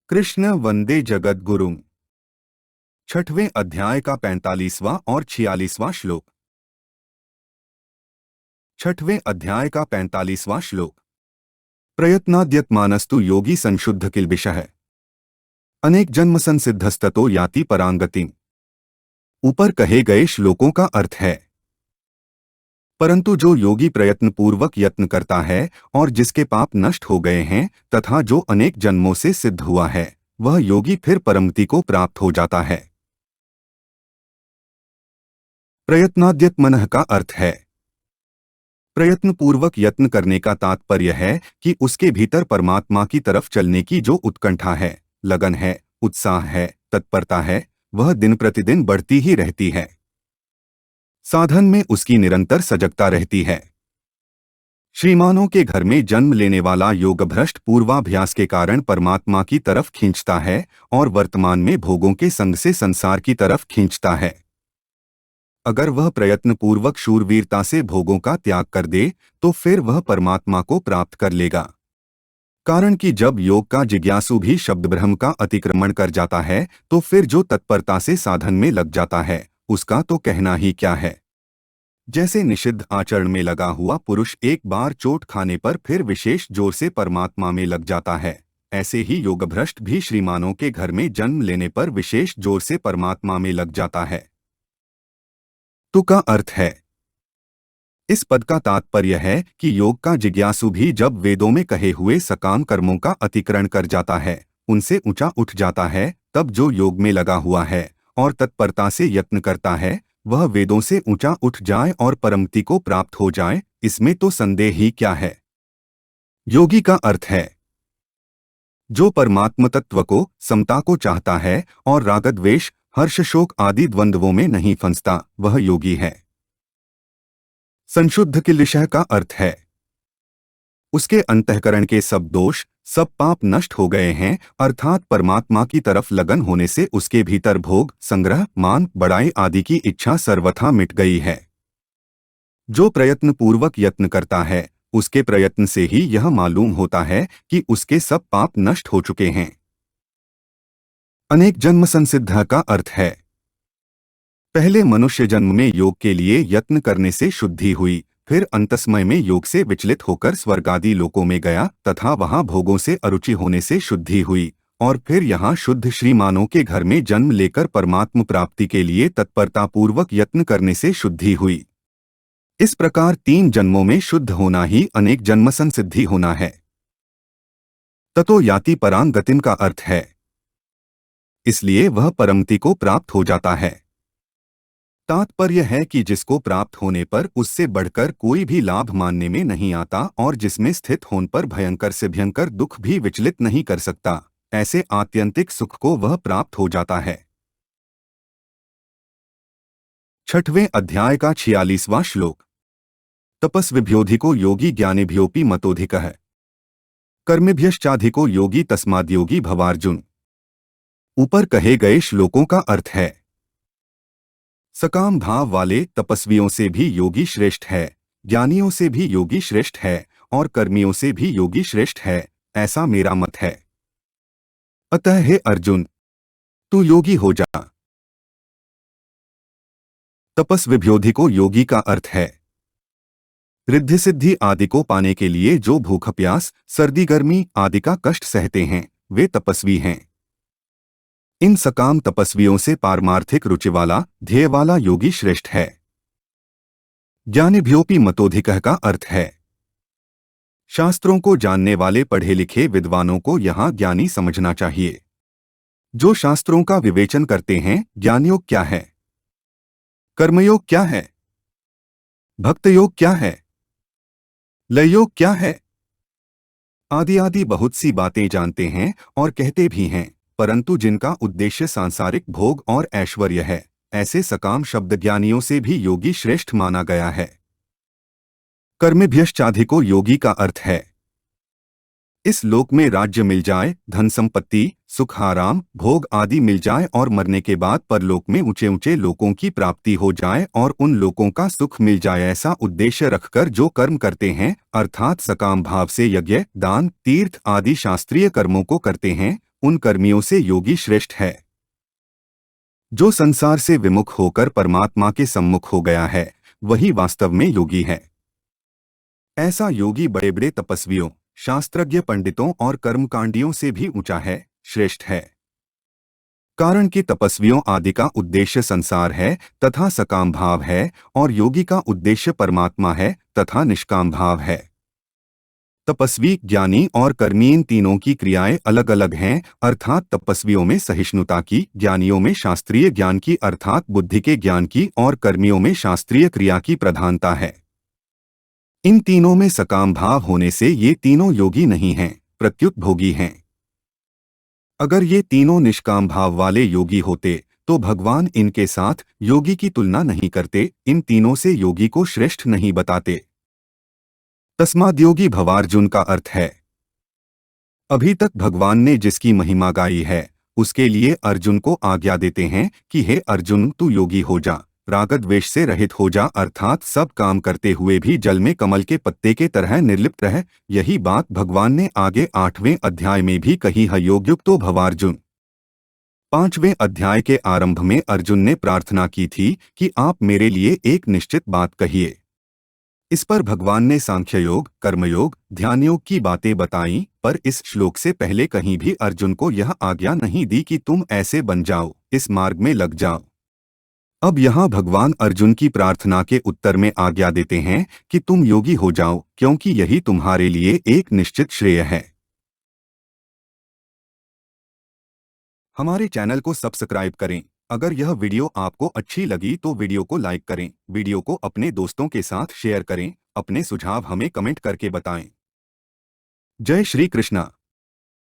कृष्ण वंदे जगद्गुरुम्। छठवें अध्याय का 45वां और 46वां श्लोक। छठवें अध्याय का 45वां श्लोक। प्रयत्नाद्यत्मानस्तु योगी संशुद्ध किल्बिषः अनेक जन्म संसिद्धस्ततो याति परांगतिम्। ऊपर कहे गए श्लोकों का अर्थ है, परंतु जो योगी प्रयत्न पूर्वक यत्न करता है और जिसके पाप नष्ट हो गए हैं तथा जो अनेक जन्मों से सिद्ध हुआ है, वह योगी फिर परमति को प्राप्त हो जाता है। प्रयत्नाद्यत्मनः का अर्थ है, प्रयत्न पूर्वक यत्न करने का तात्पर्य है कि उसके भीतर परमात्मा की तरफ चलने की जो उत्कंठा है, लगन है, उत्साह है, तत्परता है, वह दिन प्रतिदिन बढ़ती ही रहती है। साधन में उसकी निरंतर सजगता रहती है। श्रीमानों के घर में जन्म लेने वाला योगभ्रष्ट पूर्वाभ्यास के कारण परमात्मा की तरफ खींचता है और वर्तमान में भोगों के संग से संसार की तरफ खींचता है। अगर वह प्रयत्न पूर्वक शूरवीरता से भोगों का त्याग कर दे तो फिर वह परमात्मा को प्राप्त कर लेगा। कारण कि जब योग का जिज्ञासु भी शब्द ब्रह्म का अतिक्रमण कर जाता है तो फिर जो तत्परता से साधन में लग जाता है उसका तो कहना ही क्या है। जैसे निषिद्ध आचरण में लगा हुआ पुरुष एक बार चोट खाने पर फिर विशेष जोर से परमात्मा में लग जाता है, ऐसे ही योगभ्रष्ट भी श्रीमानों के घर में जन्म लेने पर विशेष जोर से परमात्मा में लग जाता है। तो का अर्थ है, इस पद का तात्पर्य है कि योग का जिज्ञासु भी जब वेदों में कहे हुए सकाम कर्मों का अतिक्रमण कर जाता है, उनसे ऊंचा उठ जाता है, तब जो योग में लगा हुआ है और तत्परता से यत्न करता है वह वेदों से ऊंचा उठ जाए और परमति को प्राप्त हो जाए, इसमें तो संदेह ही क्या है। योगी का अर्थ है, जो परमात्म तत्व को, समता को चाहता है और रागद्वेष, हर्ष शोक आदि द्वंद्वों में नहीं फंसता, वह योगी है। संशुद्ध किल्बिषः का अर्थ है, उसके अंतःकरण के सब दोष, सब पाप नष्ट हो गए हैं, अर्थात परमात्मा की तरफ लगन होने से उसके भीतर भोग, संग्रह, मान, बड़ाई आदि की इच्छा सर्वथा मिट गई है। जो प्रयत्न पूर्वक यत्न करता है उसके प्रयत्न से ही यह मालूम होता है कि उसके सब पाप नष्ट हो चुके हैं। अनेक जन्म संसिद्ध का अर्थ है, पहले मनुष्य जन्म में योग के लिए यत्न करने से शुद्धि हुई, फिर अंतस्मय में योग से विचलित होकर स्वर्ग आदि लोकों में गया तथा वहां भोगों से अरुचि होने से शुद्धि हुई और फिर यहाँ शुद्ध श्रीमानों के घर में जन्म लेकर परमात्म प्राप्ति के लिए तत्परता पूर्वक यत्न करने से शुद्धि हुई। इस प्रकार 3 जन्मों में शुद्ध होना ही अनेक जन्म संसिद्धि होना है। ततो याति परां गतिम का अर्थ है, इसलिए वह परमति को प्राप्त हो जाता है। तात्पर्य है कि जिसको प्राप्त होने पर उससे बढ़कर कोई भी लाभ मानने में नहीं आता और जिसमें स्थित होने पर भयंकर से भयंकर दुख भी विचलित नहीं कर सकता, ऐसे आत्यंतिक सुख को वह प्राप्त हो जाता है। छठवें अध्याय का 46वां श्लोक। तपस्विभ्योऽधिको योगी ज्ञानिभ्योऽपि मतोऽधिकः कर्मिभ्यश्चाधिको योगी तस्माद्योगी भवार्जुन। ऊपर कहे गए श्लोकों का अर्थ है, सकाम भाव वाले तपस्वियों से भी योगी श्रेष्ठ है, ज्ञानियों से भी योगी श्रेष्ठ है और कर्मियों से भी योगी श्रेष्ठ है, ऐसा मेरा मत है। अतः हे अर्जुन, तू योगी हो जा। तपस्विभ्योऽधिको योगी का अर्थ है, रिद्धि सिद्धि आदि को पाने के लिए जो भूख प्यास, सर्दी गर्मी आदि का कष्ट सहते हैं वे तपस्वी हैं। इन सकाम तपस्वियों से पारमार्थिक रुचि वाला, ध्येय वाला योगी श्रेष्ठ है। ज्ञानिभ्योऽपि मतोऽधिकः का अर्थ है, शास्त्रों को जानने वाले पढ़े लिखे विद्वानों को यहाँ ज्ञानी समझना चाहिए। जो शास्त्रों का विवेचन करते हैं, ज्ञानयोग क्या है, कर्मयोग क्या है, भक्तयोग क्या है, लययोग क्या है, आदि आदि बहुत सी बातें जानते हैं और कहते भी हैं, परंतु जिनका उद्देश्य सांसारिक भोग और ऐश्वर्य है, ऐसे सकाम शब्द ज्ञानियों से भी योगी श्रेष्ठ माना गया है। कर्मिभ्यश्चाधिको योगी का अर्थ है, इस लोक में राज्य मिल जाए, धन संपत्ति, सुख आराम, भोग आदि मिल जाए और मरने के बाद परलोक में ऊंचे ऊंचे लोकों की प्राप्ति हो जाए और उन लोकों का सुख मिल जाए, ऐसा उद्देश्य रखकर जो कर्म करते हैं, अर्थात सकाम भाव से यज्ञ, दान, तीर्थ आदि शास्त्रीय कर्मों को करते हैं, उन कर्मियों से योगी श्रेष्ठ है जो संसार से विमुख होकर परमात्मा के सम्मुख हो गया है, वही वास्तव में योगी है। ऐसा योगी बड़े बड़े तपस्वियों, शास्त्रज्ञ पंडितों और कर्मकांडियों से भी ऊंचा है, श्रेष्ठ है। कारण कि तपस्वियों आदि का उद्देश्य संसार है तथा सकाम भाव है, और योगी का उद्देश्य परमात्मा है तथा निष्काम भाव है। तपस्वी, ज्ञानी और कर्मी इन तीनों की क्रियाएं अलग अलग हैं, अर्थात तपस्वियों में सहिष्णुता की, ज्ञानियों में शास्त्रीय ज्ञान की अर्थात बुद्धि के ज्ञान की, और कर्मियों में शास्त्रीय क्रिया की प्रधानता है। इन तीनों में सकाम भाव होने से ये तीनों योगी नहीं हैं, प्रत्युत भोगी हैं। अगर ये तीनों निष्काम भाव वाले योगी होते तो भगवान इनके साथ योगी की तुलना नहीं करते, इन तीनों से योगी को श्रेष्ठ नहीं बताते। तस्माद्योगी भवार्जुन का अर्थ है, अभी तक भगवान ने जिसकी महिमा गाई है उसके लिए अर्जुन को आज्ञा देते हैं कि हे अर्जुन, तू योगी हो जा, रागद्वेष से रहित हो जा, अर्थात सब काम करते हुए भी जल में कमल के पत्ते के तरह निर्लिप्त रह। यही बात भगवान ने आगे 8वें अध्याय में भी कही है। योगयुक्तो भवार्जुन। 5वें अध्याय के आरंभ में अर्जुन ने प्रार्थना की थी कि आप मेरे लिए एक निश्चित बात कहिए। इस पर भगवान ने सांख्ययोग, कर्मयोग, ध्यानयोग की बातें बताईं, पर इस श्लोक से पहले कहीं भी अर्जुन को यह आज्ञा नहीं दी कि तुम ऐसे बन जाओ, इस मार्ग में लग जाओ। अब यहाँ भगवान अर्जुन की प्रार्थना के उत्तर में आज्ञा देते हैं कि तुम योगी हो जाओ, क्योंकि यही तुम्हारे लिए एक निश्चित श्रेय है। हमारे चैनल को सब्सक्राइब करें। अगर यह वीडियो आपको अच्छी लगी तो वीडियो को लाइक करें, वीडियो को अपने दोस्तों के साथ शेयर करें, अपने सुझाव हमें कमेंट करके बताएं। जय श्री कृष्णा।